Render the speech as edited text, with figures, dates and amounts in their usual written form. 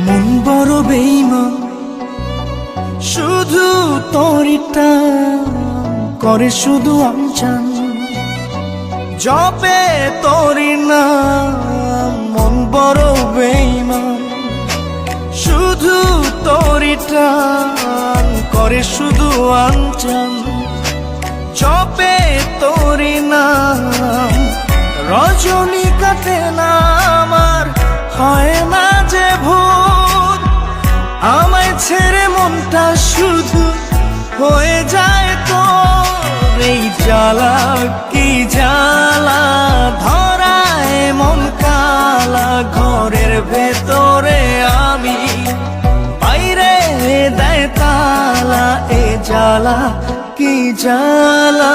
মন বড় বেঈমান, শুধু তোরিটা করে শুধু আমচান, জপে তোরি নাম। মন বড় বেঈমান, শুধু তোরিটা করে শুধু আমচান, জপে তোরি নাম। রজনী কাটে না আমার, হয় না যে ভোর, আমায় ছেড়ে মনটা শুধু হয়ে যায় তোর। এই জ্বালা কি জ্বালা, ধরায় মন কালা, ঘরের ভেতরে আমি, বাইরে দেয় তালা। এ জ্বালা কি জ্বালা।